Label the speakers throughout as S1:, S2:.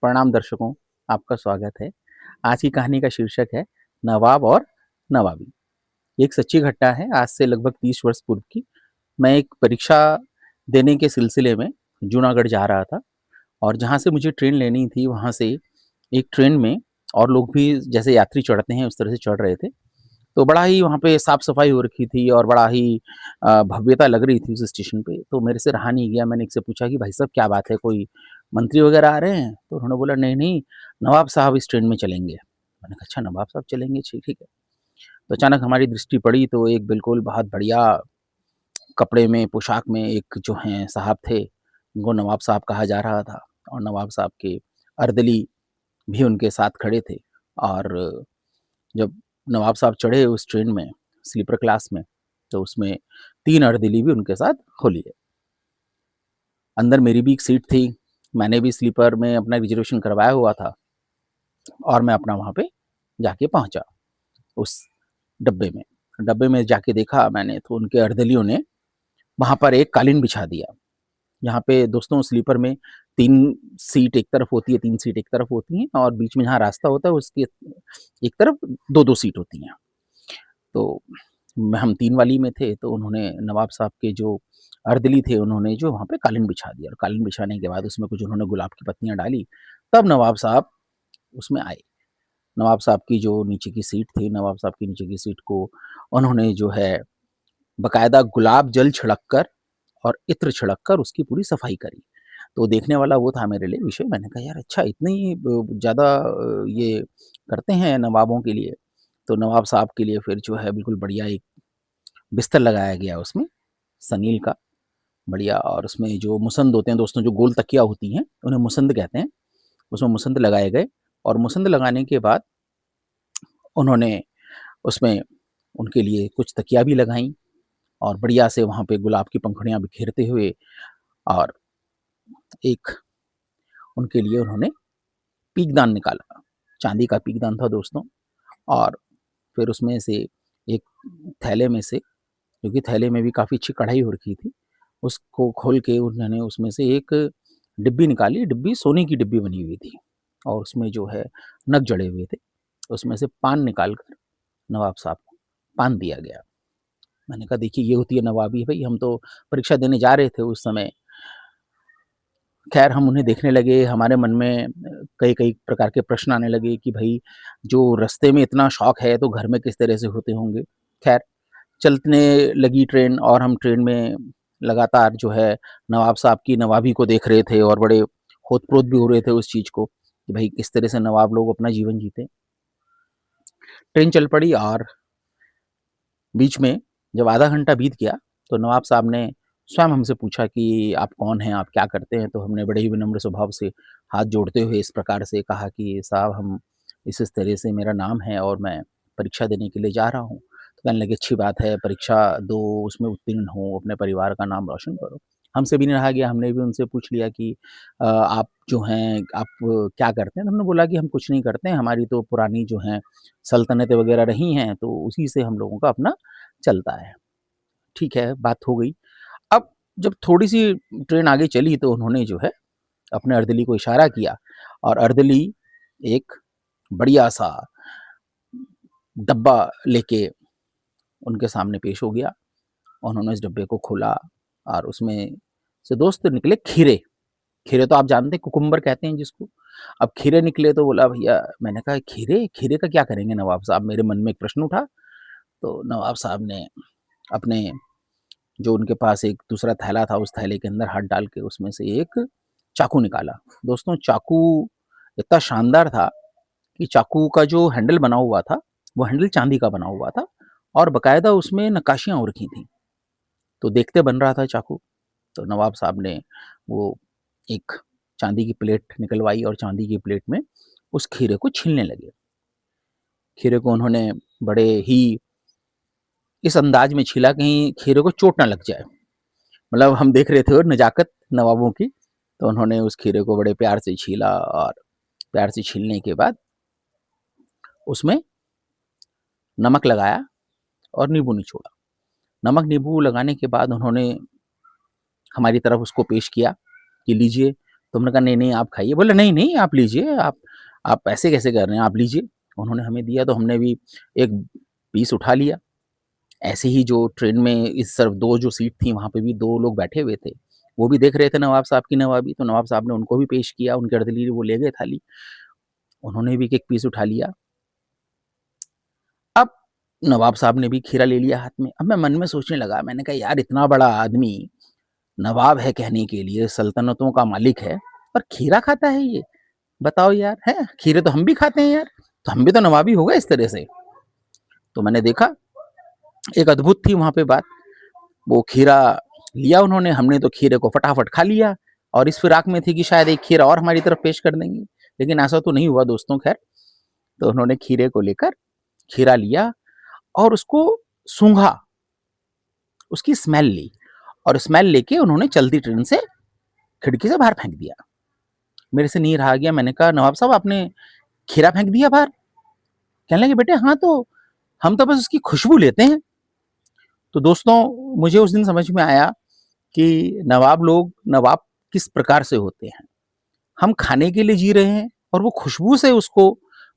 S1: प्रणाम दर्शकों, आपका स्वागत है। आज की कहानी का शीर्षक है नवाब और नवाबी। ये एक सच्ची घटना है आज से लगभग 30 वर्ष पूर्व की। मैं एक परीक्षा देने के सिलसिले में जूनागढ़ जा रहा था और जहाँ से मुझे ट्रेन लेनी थी वहाँ से एक ट्रेन में और लोग भी जैसे यात्री चढ़ते हैं उस तरह से चढ़ रहे थे। तो बड़ा ही वहाँ पे साफ-सफाई हो रखी थी और बड़ा ही भव्यता लग रही थी उस स्टेशन पे। तो मेरे से रहा नहीं गया, मैंने एक से पूछा कि भाई साहब क्या बात है, कोई मंत्री वगैरह आ रहे हैं? तो उन्होंने बोला नहीं, नहीं, नवाब साहब इस ट्रेन में चलेंगे। मैंने कहा अच्छा नवाब साहब चलेंगे, ठीक ठीक है। तो अचानक हमारी दृष्टि पड़ी तो एक बिल्कुल बहुत बढ़िया कपड़े में, पोशाक में एक जो हैं साहब थे, उनको नवाब साहब कहा जा रहा था और नवाब साहब के अर्दली भी उनके साथ खड़े थे। और जब नवाब साहब चढ़े उस ट्रेन में स्लीपर क्लास में, तो उसमें 3 अर्दली भी उनके साथ हो लिए। अंदर मेरी भी एक सीट थी, मैंने भी स्लीपर में अपना रिजर्वेशन करवाया हुआ था और मैं अपना वहाँ पे जाके पहुँचा उस डब्बे में। डब्बे में जाके देखा मैंने तो उनके अर्दलियों ने वहाँ पर एक कालीन बिछा दिया। यहाँ पे दोस्तों स्लीपर में 3 सीट एक तरफ होती है, 3 सीट एक तरफ होती हैं और बीच में जहाँ रास्ता होता है उसके एक तरफ 2-2 सीट होती हैं। तो हम 3 वाली में थे तो उन्होंने नवाब साहब के जो अर्दली थे उन्होंने जो वहाँ पे कालीन बिछा दिया और कालीन बिछाने के बाद उसमें कुछ उन्होंने गुलाब की पत्तियाँ डाली, तब नवाब साहब उसमें आए। नवाब साहब की जो नीचे की सीट थी, नवाब साहब की नीचे की सीट को उन्होंने जो है बाकायदा गुलाब जल छिड़क कर और इत्र छिड़क कर उसकी पूरी सफाई करी। तो देखने वाला वो था मेरे लिए विषय। मैंने कहा यार अच्छा इतनी ज़्यादा ये करते हैं नवाबों के लिए। तो नवाब साहब के लिए फिर जो है बिल्कुल बढ़िया एक बिस्तर लगाया गया उसमें, सनील का बढ़िया। और उसमें जो मुसंद होते हैं दोस्तों, जो गोल तकिया होती हैं, उन्हें मुसंद कहते हैं। उसमें मुसंद लगाए गए और मुसंद लगाने के बाद उन्होंने उसमें उनके लिए कुछ तकिया भी लगाई और बढ़िया से वहाँ पे गुलाब की पंखुड़ियाँ बिखेरते हुए और एक उनके लिए उन्होंने पीकदान निकाला। चांदी का पीकदान था दोस्तों। और फिर उसमें से एक थैले में से, क्योंकि थैले में भी काफ़ी अच्छी कढ़ाई हो रखी थी, उसको खोल के उन्होंने उसमें से एक डिब्बी निकाली। डिब्बी सोने की डिब्बी बनी हुई थी और उसमें जो है नग जड़े हुए थे। उसमें से पान निकाल कर नवाब साहब को पान दिया गया। मैंने कहा देखिए ये होती है नवाबी। भई हम तो परीक्षा देने जा रहे थे उस समय। ख़ैर हम उन्हें देखने लगे, हमारे मन में कई-कई प्रकार के प्रश्न आने लगे कि भई जो रास्ते में इतना शौक है तो घर में किस तरह से होते होंगे। ख़ैर चलने लगी ट्रेन और हम ट्रेन में लगातार जो है नवाब साहब की नवाबी को देख रहे थे और बड़े होत-प्रोत भी हो रहे थे उस चीज़ को कि भई किस तरह से नवाब लोग अपना जीवन जीते। ट्रेन चल पड़ी और बीच में जब आधा घंटा बीत गया तो नवाब साहब ने स्वयं हमसे पूछा कि आप कौन हैं, आप क्या करते हैं? तो हमने बड़े ही विनम्र स्वभाव से हाथ जोड़ते हुए इस प्रकार से कहा कि साहब हम इस तरह से मेरा नाम है और मैं परीक्षा देने के लिए जा रहा हूँ। तो कहने लगे अच्छी बात है, परीक्षा दो, उसमें उत्तीर्ण हो, अपने परिवार का नाम रोशन करो। हमसे भी नहीं रहा गया, हमने भी उनसे पूछ लिया कि आप जो हैं आप क्या करते हैं? तो हमने बोला कि हम कुछ नहीं करते हैं, हमारी तो पुरानी जो हैं सल्तनतें वगैरह रही हैं, तो उसी से हम लोगों का अपना चलता है। ठीक है, बात हो गई। अब जब थोड़ी-सी ट्रेन आगे चली तो उन्होंने जो है अपने अर्दली को इशारा किया और अर्दली एक बढ़िया-सा डब्बा लेके उनके सामने पेश हो गया। उन्होंने इस डब्बे को खोला और उसमें से दोस्त निकले खीरे। खीरे तो आप जानते हैं कुकुम्बर कहते हैं जिसको। अब खीरे निकले तो बोला भैया, मैंने कहा खीरे? खीरे का क्या करेंगे नवाब साहब? मेरे मन में एक प्रश्न उठा। तो नवाब साहब ने अपने जो उनके पास एक दूसरा थैला था, उस थैले के अंदर हाथ डाल के उसमें से एक चाकू निकाला। दोस्तों चाकू इतना शानदार था कि चाकू का जो हैंडल बना हुआ था, वो हैंडल चांदी का बना हुआ था और बाकायदा उसमें नक्काशियाँ हो रखी थीं। तो देखते बन रहा था चाकू। तो नवाब साहब ने वो एक चांदी की प्लेट निकलवाई और चांदी की प्लेट में उस खीरे को छीलने लगे। खीरे को उन्होंने बड़े ही इस अंदाज में छीला कहीं खीरे को चोट ना लग जाए। मतलब हम देख रहे थे और नज़ाकत नवाबों की। तो उन्होंने उस खीरे को बड़े प्यार से छीला और प्यार से छीलने के बाद उसमें नमक लगाया और नींबू निचोड़ा। नमक नींबू लगाने के बाद उन्होंने हमारी तरफ उसको पेश किया कि लीजिए तो हमने कहा, नहीं-नहीं आप खाइए। बोले, नहीं-नहीं आप लीजिए, आप ऐसे कैसे कर रहे हैं, आप लीजिए। उन्होंने हमें दिया तो हमने भी एक पीस उठा लिया। ऐसे ही जो ट्रेन में इस तरफ 2 जो सीट थी वहाँ पे भी 2 लोग बैठे हुए थे। वो भी देख रहे थे नवाब साहब की नवाबी, तो नवाब साहब ने उनको भी पेश किया, उनके अर्ध-ली वो ले गए थाली। उन्होंने भी एक-एक पीस उठा लिया। अब नवाब साहब ने भी खीरा ले लिया हाथ में। अब मैं मन में सोचने लगा, मैंने कहा यार इतना बड़ा आदमी, नवाब है कहने के लिए, सल्तनतों का मालिक है और खीरा खाता है ये? बताओ यार, हैं? खीरे तो हम भी खाते हैं यार, तो हम भी तो नवाबी हो गए इस तरह से। तो मैंने देखा, एक अद्भुत थी वहाँ पे बात। वो खीरा लिया उन्होंने, हमने तो खीरे को फटाफट खा लिया और इस फिराक में थी कि शायद एक खीरा और हमारी तरफ पेश कर देंगे, लेकिन ऐसा तो नहीं हुआ दोस्तों खैर। तो उन्होंने खीरे को लेकर खीरा लिया और उसको सूंघा, उसकी स्मेल ली और स्मेल लेके उन्होंने चलती ट्रेन से खिड़की से बाहर फेंक दिया। मेरे से नहीं रहा गया, मैंने कहा, नवाब साहब आपने खीरा फेंक दिया बाहर? कहने लगे, बेटे हाँ तो हम तो बस उसकी खुशबू लेते हैं। तो दोस्तों मुझे उस दिन समझ में आया कि नवाब किस प्रकार से होते हैं। हम खाने के लिए जी रहे हैं और वो खुशबू से उसको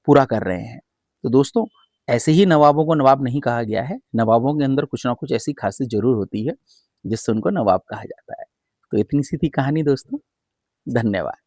S1: पूरा कर रहे हैं। तो दोस्तों ऐसे ही नवाबों को नवाब नहीं कहा गया है। नवाबों के अंदर कुछ ना कुछ ऐसी खासियत ज़रूर होती है जिससे उनको नवाब कहा जाता है। तो इतनी सी थी कहानी दोस्तों। धन्यवाद।